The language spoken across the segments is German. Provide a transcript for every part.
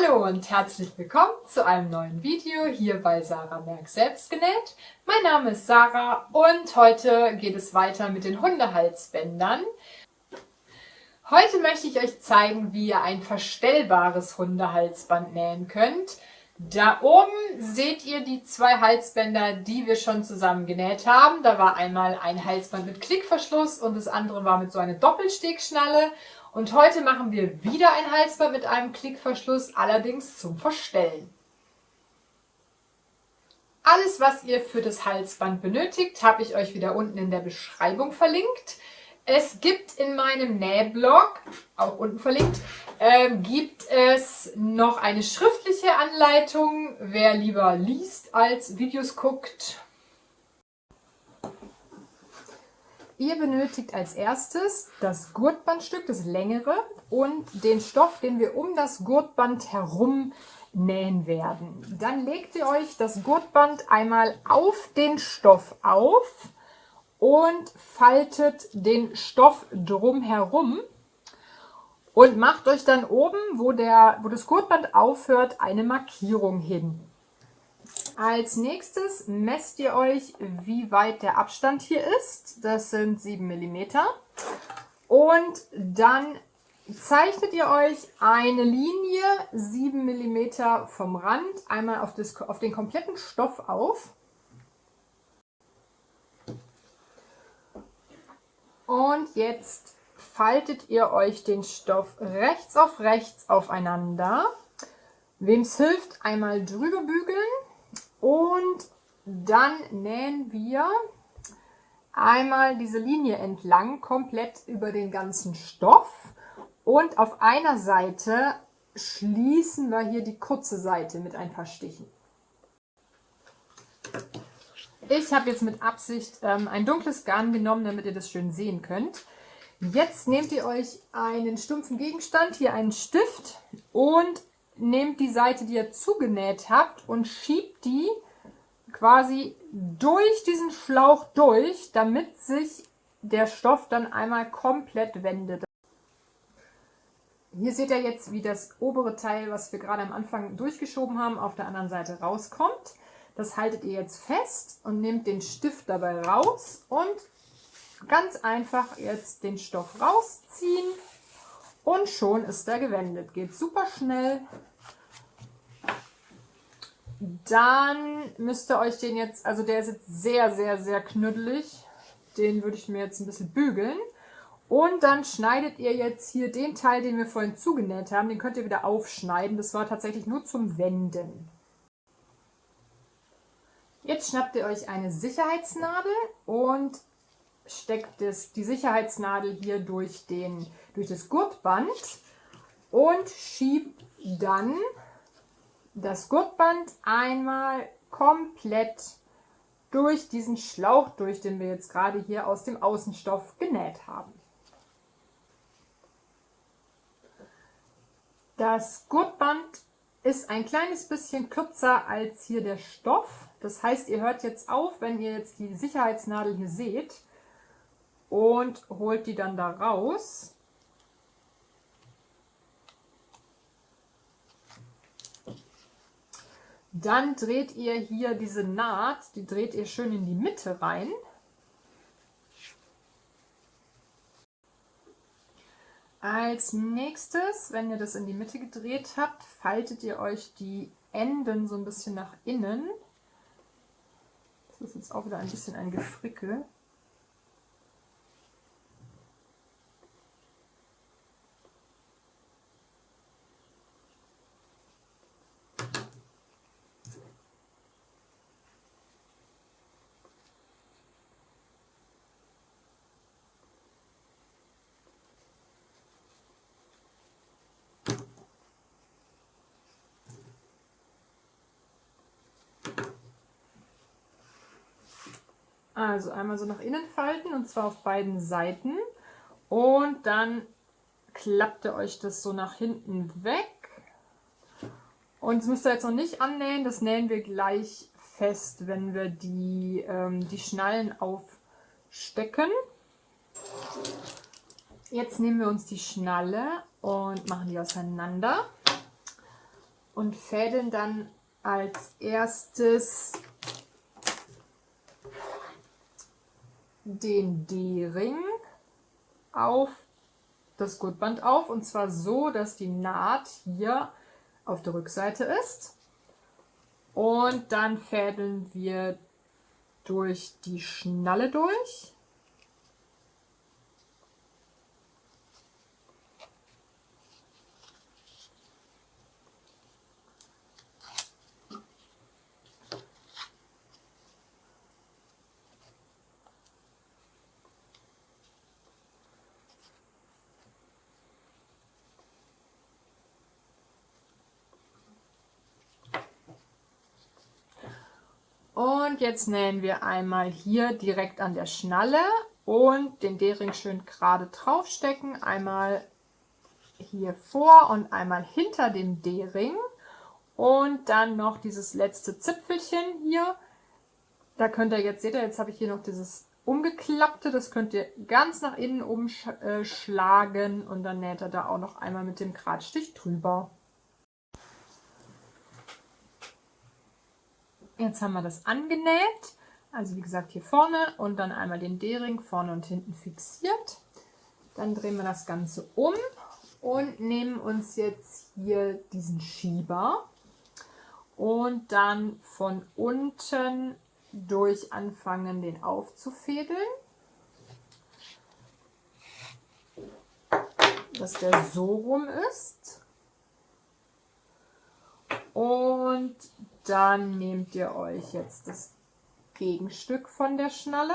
Hallo und herzlich willkommen zu einem neuen Video hier bei Sarah Merk Selbstgenäht. Mein Name ist Sarah und heute geht es weiter mit den Hundehalsbändern. Heute möchte ich euch zeigen, wie ihr ein verstellbares Hundehalsband nähen könnt. Da oben seht ihr die zwei Halsbänder, die wir schon zusammen genäht haben. Da war einmal ein Halsband mit Klickverschluss und das andere war mit so einer Doppelstegschnalle. Und heute machen wir wieder ein Halsband mit einem Klickverschluss, allerdings zum Verstellen. Alles, was ihr für das Halsband benötigt, habe ich euch wieder unten in der Beschreibung verlinkt. Es gibt in meinem Nähblog, auch unten verlinkt, gibt es noch eine schriftliche Anleitung, wer lieber liest als Videos guckt. Ihr benötigt als erstes das Gurtbandstück, das längere, und den Stoff, den wir um das Gurtband herum nähen werden. Dann legt ihr euch das Gurtband einmal auf den Stoff auf und faltet den Stoff drumherum und macht euch dann oben, wo das Gurtband aufhört, eine Markierung hin. Als nächstes messt ihr euch, wie weit der Abstand hier ist. Das sind 7 mm. Und dann zeichnet ihr euch eine Linie 7 mm vom Rand einmal auf den kompletten Stoff auf. Und jetzt faltet ihr euch den Stoff rechts auf rechts aufeinander. Wem es hilft, einmal drüber bügeln. Und dann nähen wir einmal diese Linie entlang, komplett über den ganzen Stoff. Und auf einer Seite schließen wir hier die kurze Seite mit ein paar Stichen. Ich habe jetzt mit Absicht ein dunkles Garn genommen, damit ihr das schön sehen könnt. Jetzt nehmt ihr euch einen stumpfen Gegenstand, hier einen Stift, und nehmt die Seite, die ihr zugenäht habt, und schiebt die quasi durch diesen Schlauch durch, damit sich der Stoff dann einmal komplett wendet. Hier seht ihr jetzt, wie das obere Teil, was wir gerade am Anfang durchgeschoben haben, auf der anderen Seite rauskommt. Das haltet ihr jetzt fest und nehmt den Stift dabei raus und ganz einfach jetzt den Stoff rausziehen und schon ist er gewendet. Geht super schnell. Dann müsst ihr euch den jetzt, also der ist jetzt sehr, sehr, sehr knüttelig. Den würde ich mir jetzt ein bisschen bügeln. Und dann schneidet ihr jetzt hier den Teil, den wir vorhin zugenäht haben, den könnt ihr wieder aufschneiden. Das war tatsächlich nur zum Wenden. Jetzt schnappt ihr euch eine Sicherheitsnadel und steckt die Sicherheitsnadel hier durch das Gurtband und schiebt dann das Gurtband einmal komplett durch diesen Schlauch durch, den wir jetzt gerade hier aus dem Außenstoff genäht haben. Das Gurtband ist ein kleines bisschen kürzer als hier der Stoff. Das heißt, ihr hört jetzt auf, wenn ihr jetzt die Sicherheitsnadel hier seht, und holt die dann da raus. Dann dreht ihr hier diese Naht, die dreht ihr schön in die Mitte rein. Als nächstes, wenn ihr das in die Mitte gedreht habt, faltet ihr euch die Enden so ein bisschen nach innen. Das ist jetzt auch wieder ein bisschen ein Gefrickel. Also einmal so nach innen falten, und zwar auf beiden Seiten, und dann klappt ihr euch das so nach hinten weg. Und das müsst ihr jetzt noch nicht annähen, das nähen wir gleich fest, wenn wir die Schnallen aufstecken. Jetzt nehmen wir uns die Schnalle und machen die auseinander. und fädeln dann als erstes den D-Ring auf das Gurtband auf, und zwar so, dass die Naht hier auf der Rückseite ist, und dann fädeln wir durch die Schnalle durch. Und jetzt nähen wir einmal hier direkt an der Schnalle und den D-Ring schön gerade drauf stecken. Einmal hier vor und einmal hinter dem D-Ring. Und dann noch dieses letzte Zipfelchen hier. Da könnt ihr jetzt, seht ihr, jetzt habe ich hier noch dieses umgeklappte. Das könnt ihr ganz nach innen umschlagen und dann näht ihr da auch noch einmal mit dem Gradstich drüber. Jetzt haben wir das angenäht, also wie gesagt hier vorne und dann einmal den D-Ring vorne und hinten fixiert. Dann drehen wir das Ganze um und nehmen uns jetzt hier diesen Schieber und dann von unten durch anfangen, den aufzufädeln, dass der so rum ist. Und dann nehmt ihr euch jetzt das Gegenstück von der Schnalle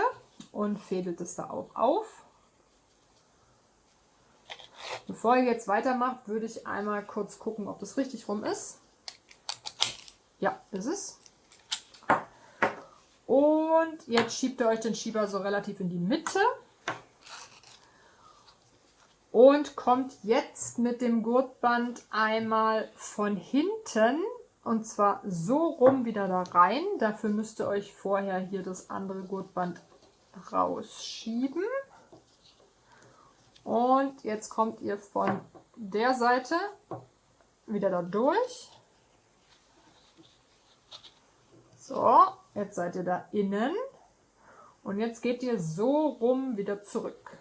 und fädelt es da auch auf. Bevor ihr jetzt weitermacht, würde ich einmal kurz gucken, ob das richtig rum ist. Ja, ist es. Und jetzt schiebt ihr euch den Schieber so relativ in die Mitte und kommt jetzt mit dem Gurtband einmal von hinten, und zwar so rum wieder da rein. Dafür müsst ihr euch vorher hier das andere Gurtband rausschieben. Und jetzt kommt ihr von der Seite wieder da durch. So, jetzt seid ihr da innen. Und jetzt geht ihr so rum wieder zurück.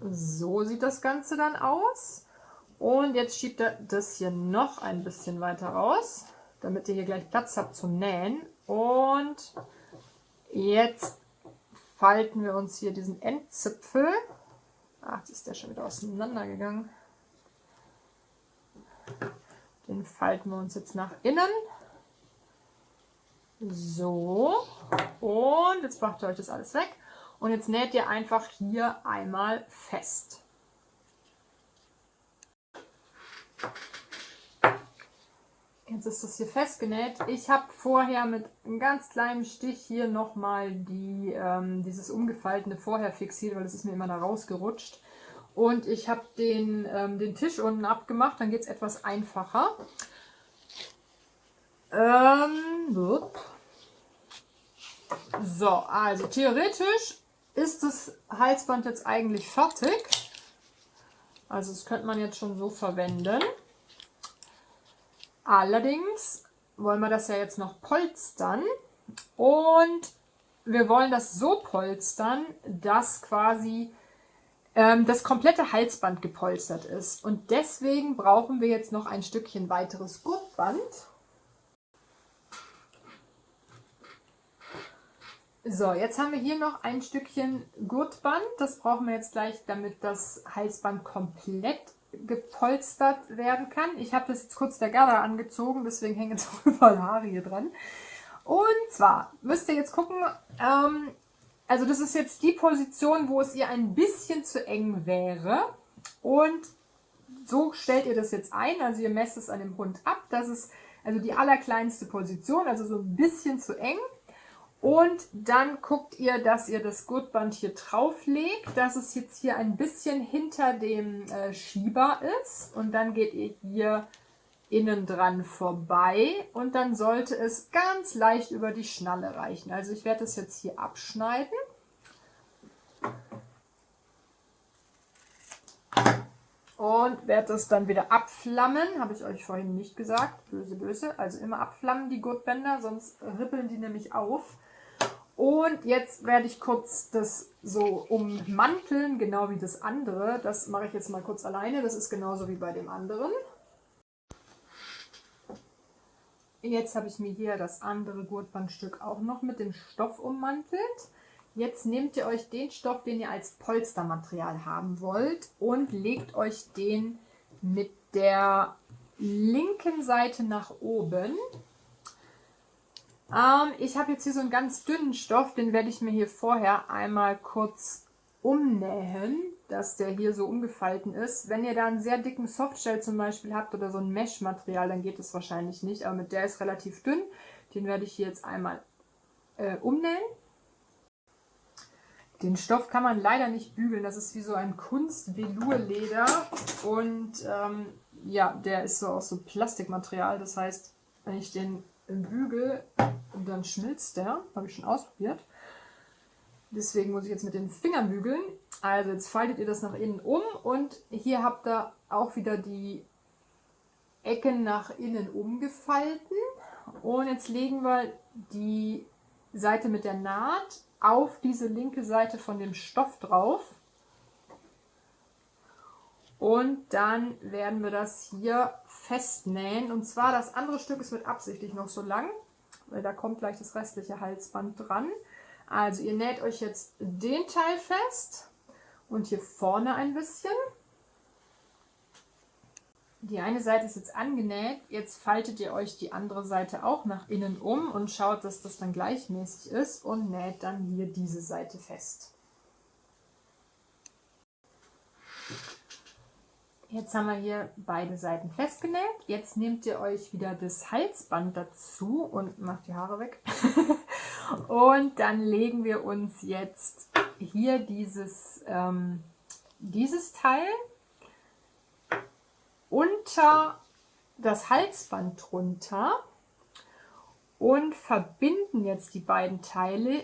So sieht das Ganze dann aus. Und jetzt schiebt ihr das hier noch ein bisschen weiter raus, damit ihr hier gleich Platz habt zum Nähen. Und jetzt falten wir uns hier diesen Endzipfel. Ach, jetzt ist der schon wieder auseinandergegangen. Den falten wir uns jetzt nach innen. So. Und jetzt macht ihr euch das alles weg. Und jetzt näht ihr einfach hier einmal fest. Jetzt ist das hier festgenäht. Ich habe vorher mit einem ganz kleinen Stich hier nochmal dieses umgefaltete vorher fixiert, weil das ist mir immer da rausgerutscht. Und ich habe den Tisch unten abgemacht, dann geht es etwas einfacher. So, also theoretisch ist das Halsband jetzt eigentlich fertig. Also das könnte man jetzt schon so verwenden. Allerdings wollen wir das ja jetzt noch polstern. Und wir wollen das so polstern, dass quasi das komplette Halsband gepolstert ist. Und deswegen brauchen wir jetzt noch ein Stückchen weiteres Gurtband. So, jetzt haben wir hier noch ein Stückchen Gurtband. Das brauchen wir jetzt gleich, damit das Halsband komplett gepolstert werden kann. Ich habe das jetzt kurz der Gerda angezogen, deswegen hängen jetzt auch überall Haare hier dran. Und zwar müsst ihr jetzt gucken, also das ist jetzt die Position, wo es ihr ein bisschen zu eng wäre. Und so stellt ihr das jetzt ein. Also ihr messt es an dem Hund ab. Das ist also die allerkleinste Position, also so ein bisschen zu eng. Und dann guckt ihr, dass ihr das Gurtband hier drauf legt, dass es jetzt hier ein bisschen hinter dem Schieber ist. Und dann geht ihr hier innen dran vorbei und dann sollte es ganz leicht über die Schnalle reichen. Also ich werde das jetzt hier abschneiden. Und werde das dann wieder abflammen, habe ich euch vorhin nicht gesagt, böse, böse. Also immer abflammen die Gurtbänder, sonst rippeln die nämlich auf. Und jetzt werde ich kurz das so ummanteln, genau wie das andere. Das mache ich jetzt mal kurz alleine, das ist genauso wie bei dem anderen. Jetzt habe ich mir hier das andere Gurtbandstück auch noch mit dem Stoff ummantelt. Jetzt nehmt ihr euch den Stoff, den ihr als Polstermaterial haben wollt und legt euch den mit der linken Seite nach oben. Ich habe jetzt hier so einen ganz dünnen Stoff, den werde ich mir hier vorher einmal kurz umnähen, dass der hier so umgefalten ist. Wenn ihr da einen sehr dicken Softshell zum Beispiel habt oder so ein Mesh-Material, dann geht es wahrscheinlich nicht, aber mit der ist relativ dünn. Den werde ich hier jetzt einmal umnähen. Den Stoff kann man leider nicht bügeln, das ist wie so ein Kunst-Velour-Leder und ja, der ist so aus so Plastikmaterial, das heißt, wenn ich den bügel, dann schmilzt der, habe ich schon ausprobiert. Deswegen muss ich jetzt mit den Fingern bügeln. Also jetzt faltet ihr das nach innen um und hier habt ihr auch wieder die Ecken nach innen umgefalten und jetzt legen wir die Seite mit der Naht auf diese linke Seite von dem Stoff drauf und dann werden wir das hier festnähen und zwar das andere Stück ist mit absichtlich noch so lang, weil da kommt gleich das restliche Halsband dran. Also ihr näht euch jetzt den Teil fest und hier vorne ein bisschen. Die eine Seite ist jetzt angenäht, jetzt faltet ihr euch die andere Seite auch nach innen um und schaut, dass das dann gleichmäßig ist und näht dann hier diese Seite fest. Jetzt haben wir hier beide Seiten festgenäht. Jetzt nehmt ihr euch wieder das Halsband dazu und macht die Haare weg. Und dann legen wir uns jetzt hier dieses Teil unter das Halsband drunter und verbinden jetzt die beiden Teile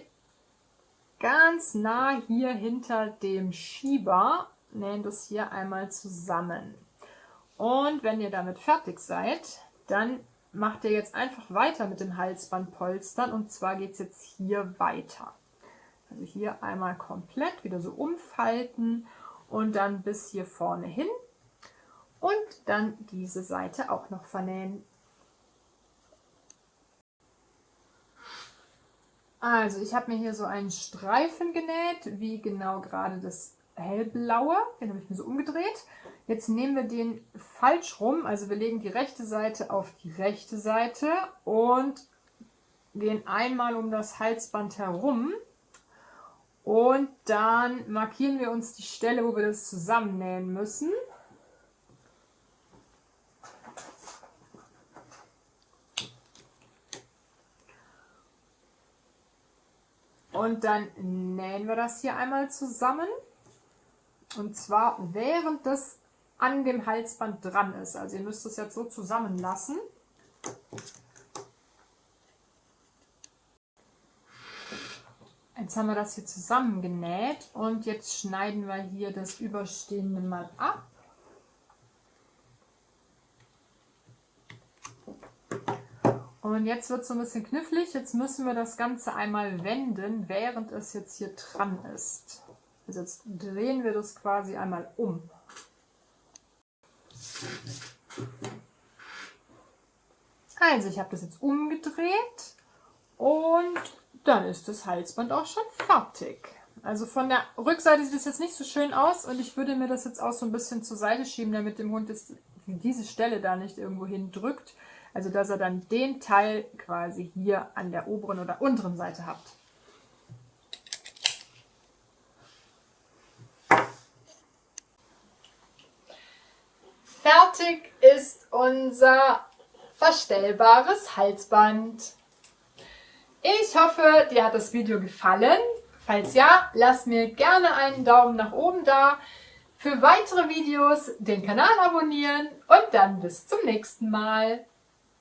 ganz nah hier hinter dem Schieber, nähen das hier einmal zusammen. Und wenn ihr damit fertig seid, dann macht ihr jetzt einfach weiter mit dem Halsbandpolstern und zwar geht es jetzt hier weiter. Also hier einmal komplett wieder so umfalten und dann bis hier vorne hin. Und dann diese Seite auch noch vernähen. Also ich habe mir hier so einen Streifen genäht, wie genau gerade das hellblaue. Den habe ich mir so umgedreht. Jetzt nehmen wir den falsch rum, also wir legen die rechte Seite auf die rechte Seite und gehen einmal um das Halsband herum. Und dann markieren wir uns die Stelle, wo wir das zusammennähen müssen. Und dann nähen wir das hier einmal zusammen. Und zwar während das an dem Halsband dran ist. Also ihr müsst es jetzt so zusammenlassen. Jetzt haben wir das hier zusammengenäht und jetzt schneiden wir hier das Überstehende mal ab. Und jetzt wird es so ein bisschen knifflig. Jetzt müssen wir das Ganze einmal wenden, während es jetzt hier dran ist. Also jetzt drehen wir das quasi einmal um. Also ich habe das jetzt umgedreht und dann ist das Halsband auch schon fertig. Also von der Rückseite sieht es jetzt nicht so schön aus und ich würde mir das jetzt auch so ein bisschen zur Seite schieben, damit dem Hund jetzt diese Stelle da nicht irgendwo hin drückt. Also dass er dann den Teil quasi hier an der oberen oder unteren Seite habt. Fertig ist unser verstellbares Halsband. Ich hoffe, dir hat das Video gefallen. Falls ja, lass mir gerne einen Daumen nach oben da. Für weitere Videos den Kanal abonnieren und dann bis zum nächsten Mal.